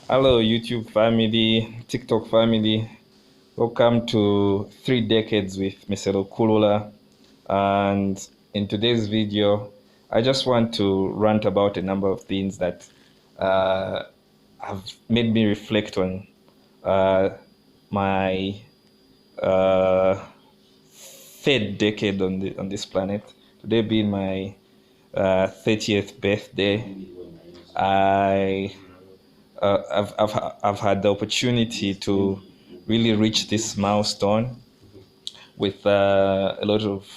Hello, YouTube family, TikTok family. Welcome to 3 Decades with Mr. Kulula. And in today's video, I just want to rant about a number of things that uh, have made me reflect on uh, my uh, third decade on this planet. Today being my 30th birthday, I I've had the opportunity to really reach this milestone with a lot of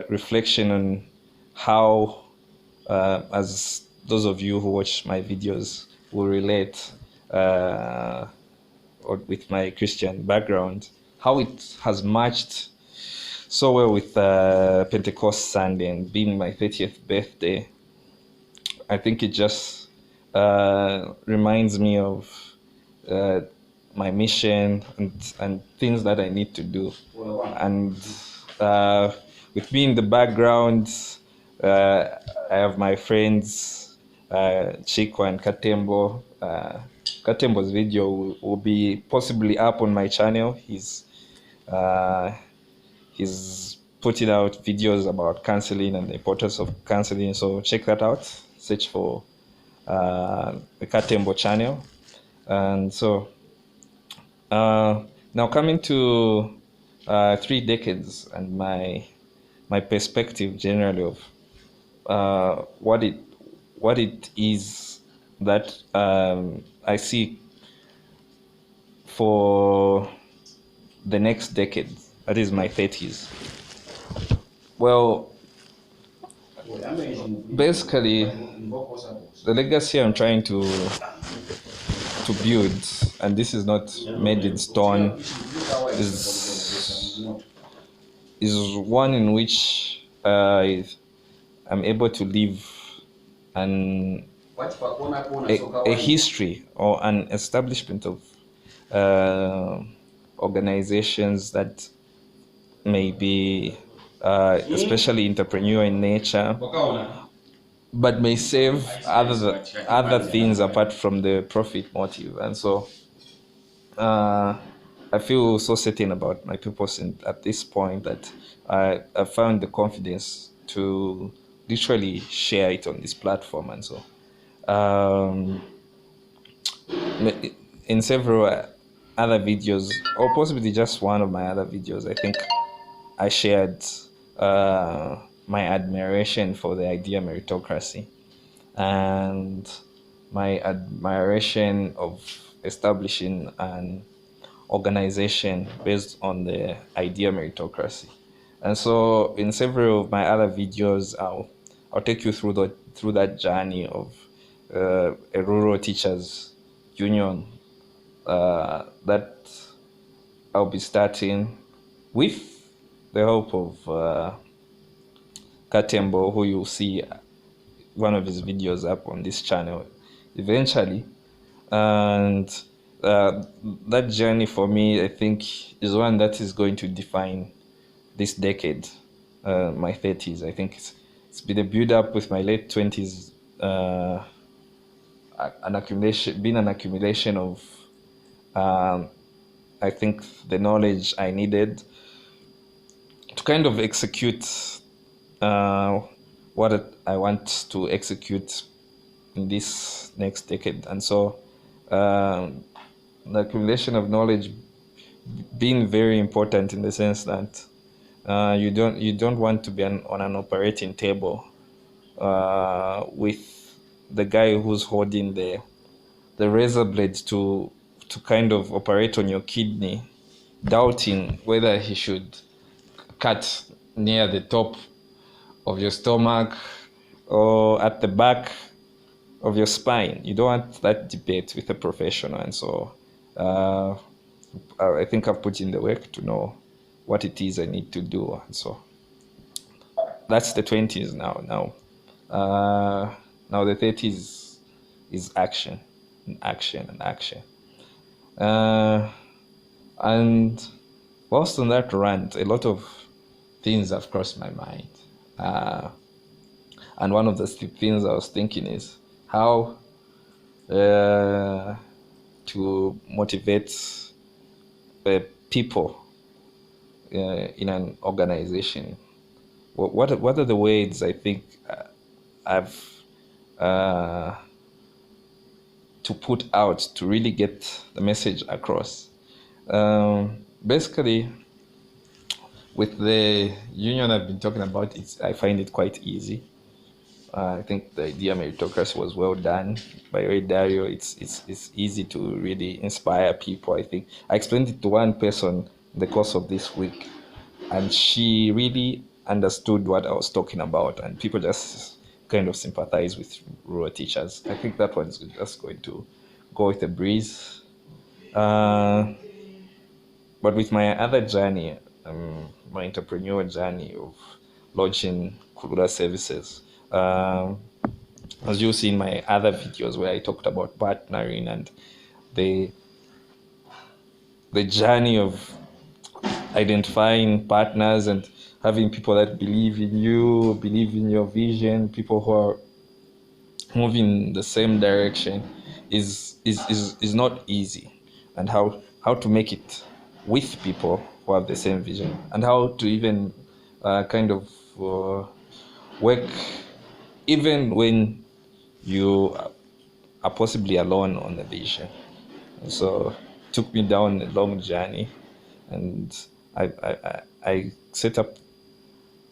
reflection on how, as those of you who watch my videos will relate, or with my Christian background, how it has matched so well with Pentecost Sunday and being my 30th birthday. I think it just reminds me of uh, my mission and things that I need to do. And with me in the background, I have my friends Chiko and Katembo. Katembo's video will be possibly up on my channel. Uh, he's putting out videos about counseling and the importance of counseling, so check that out. Search for the Katembo channel. And so now coming to 3 decades and my perspective generally of what it is that I see for the next decade, that is my 30s. Well, basically, the legacy I'm trying to build, and this is not made in stone, is one in which I'm able to leave a history or an establishment of organizations that may be especially entrepreneurial in nature, but may serve other things apart from the profit motive. And so I feel so certain about my purpose at this point that I found the confidence to literally share it on this platform. And so in several other videos, or possibly just one of my other videos, I think I shared my admiration for the idea meritocracy and my admiration of establishing an organization based on the idea meritocracy. And so in several of my other videos, I'll take you through that journey of a rural teachers union that I'll be starting with the help of Katembo, who you'll see one of his videos up on this channel eventually. And that journey for me, I think, is one that is going to define this decade, my 30s. I think it's been a build up with my late 20s, an accumulation of I think the knowledge I needed to kind of execute what I want to execute in this next decade. And so the accumulation of knowledge being very important in the sense that you don't want to be on an operating table with the guy who's holding the razor blade to kind of operate on your kidney, doubting whether he should cut near the top of your stomach or at the back of your spine. You don't want that debate with a professional. And so I think I've put in the work to know what it is I need to do. And so that's the 20s now. Now the 30s is action and action and action. And whilst on that rant, a lot of things have crossed my mind. And one of the things I was thinking is how uh, to motivate people in an organization. What are the ways I think I've uh, to put out to really get the message across? Basically, with the union I've been talking about, I find it quite easy. I think the idea meritocracy was well done by Ray Dalio. It's easy to really inspire people. I think I explained it to one person in the course of this week, and she really understood what I was talking about, and people just kind of sympathize with rural teachers. I think that one is just going to go with a breeze. Uh, but with my other journey, my entrepreneurial journey of launching Kulura services, as you see in my other videos where I talked about partnering and the the journey of identifying partners and having people that believe in you, believe in your vision, people who are moving in the same direction is not easy. And how to make it with people who have the same vision, and how to even kind of work even when you are possibly alone on the vision. So it took me down a long journey, and I set up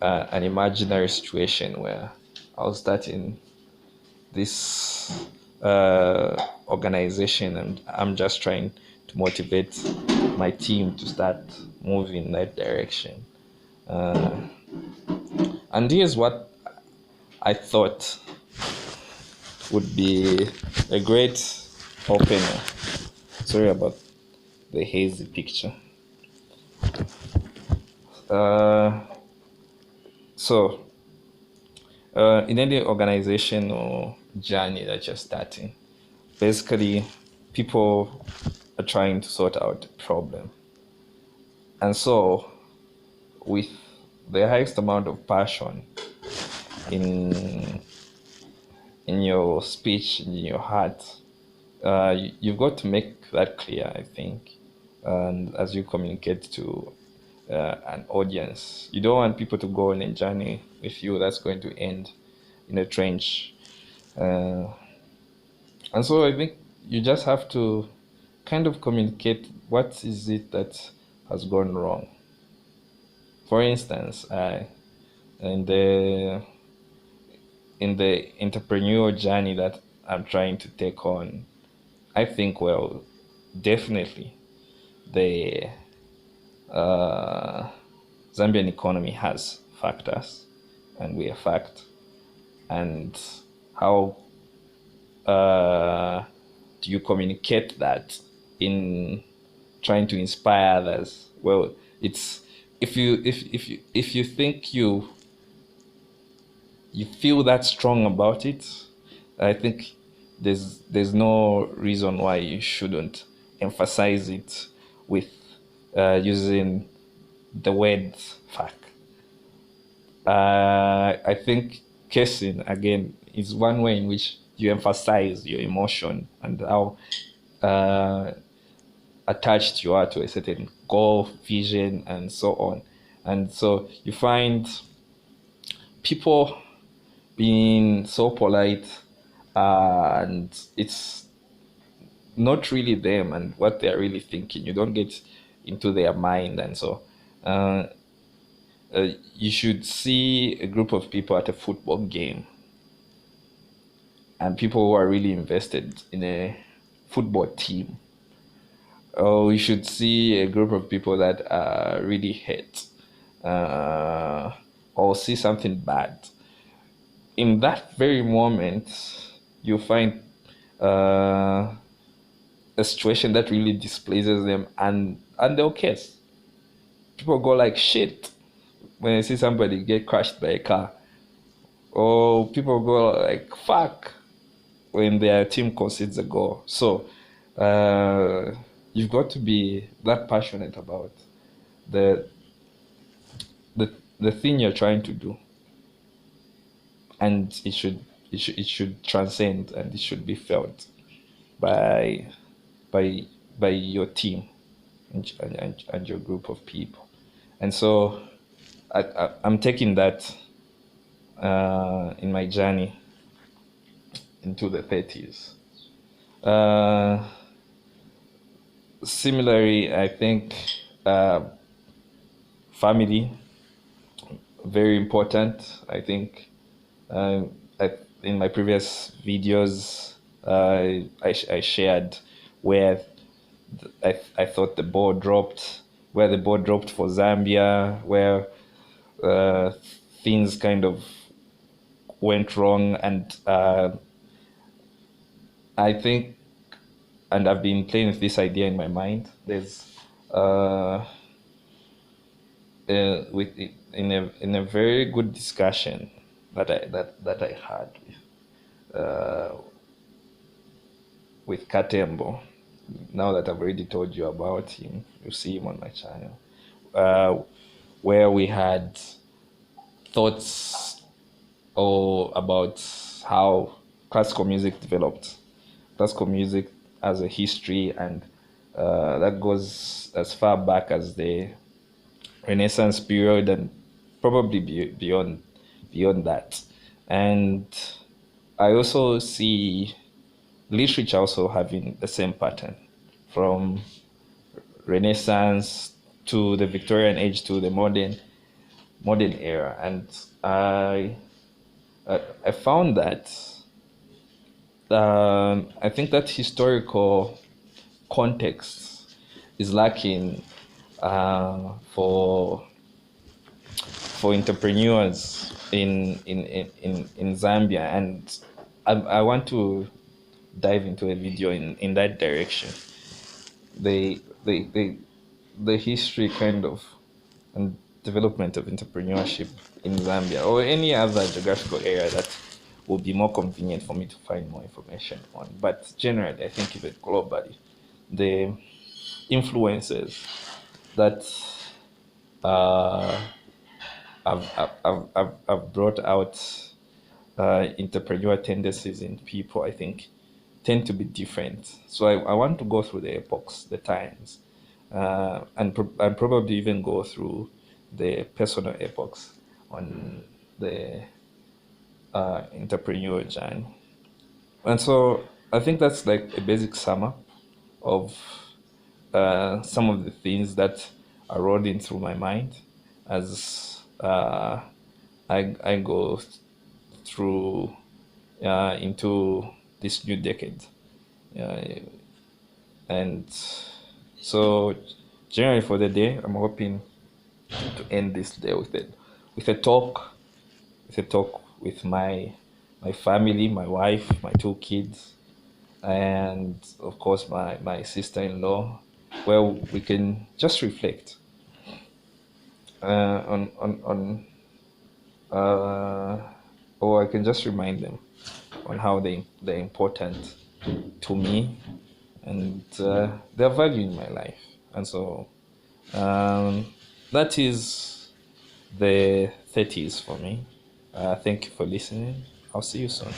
an imaginary situation where I was starting this organization, and I'm just trying to motivate my team to start moving in that direction. Uh, and here's what I thought would be a great opener. Sorry about the hazy picture. Uh, so, in any organization or journey that you're starting, basically, people are trying to sort out a problem. And so, with the highest amount of passion in your speech, in your heart, you've got to make that clear, I think. And as you communicate to an audience, you don't want people to go on a journey with you that's going to end in a trench. Uh, and so I think you just have to kind of communicate what is it that has gone wrong. For instance, in the in the entrepreneurial journey that I'm trying to take on, I think, well, definitely the uh, Zambian economy has factors, and we are fact. And how do you communicate that in trying to inspire others? Well, it's if you think you feel that strong about it, I think there's no reason why you shouldn't emphasize it with using the word fact. I think casing again is one way in which you emphasize your emotion and how uh, attached you are to a certain goal, vision, and so on. And so you find people being so polite, and it's not really them and what they're really thinking. You don't get into their mind, and so uh, you should see a group of people at a football game, and people who are really invested in a football team. Or you should see a group of people that really hate or see something bad. In that very moment, you find uh, a situation that really displeases them, and they'll curse. People go like shit when they see somebody get crushed by a car, or people go like fuck when their team concedes a goal. So you've got to be that passionate about the the thing you're trying to do, and it should transcend, and it should be felt. by by by your team and your group of people. And so I'm taking that in my journey into the 30s. Uh, Similarly, I think uh, family very important. I think uh, I, in my previous videos, I shared where I thought the ball dropped, where the ball dropped for Zambia, where uh, things kind of went wrong, and I think, and I've been playing with this idea in my mind. There's uh, with in a very good discussion that I had with Katembo. Now that I've already told you about him, you see him on my channel, uh, where we had thoughts or about how classical music developed. Classical music as a history, and that goes as far back as the Renaissance period, and probably beyond that. And I also see literature also having the same pattern, from Renaissance to the Victorian age to the modern era. And I found that I think that historical context is lacking for entrepreneurs in Zambia, and I want to dive into a video in that direction. The history kind of and development of entrepreneurship in Zambia or any other geographical area that will be more convenient for me to find more information on. But generally, I think even globally, the influences that uh, have brought out entrepreneur tendencies in people, I think, tend to be different. So I want to go through the epochs, the times, and probably even go through the personal epochs on the entrepreneur journey. And so I think that's like a basic sum up of some of the things that are rolling through my mind as I go through into this new decade. Uh, and so generally for the day, I'm hoping to end this day with a talk, with my family, my wife, my two kids, and of course my sister-in-law, where we can just reflect on or I can just remind them on how they're important to me, and their value in my life. And so um, that is the 30s for me. Thank you for listening. I'll see you soon.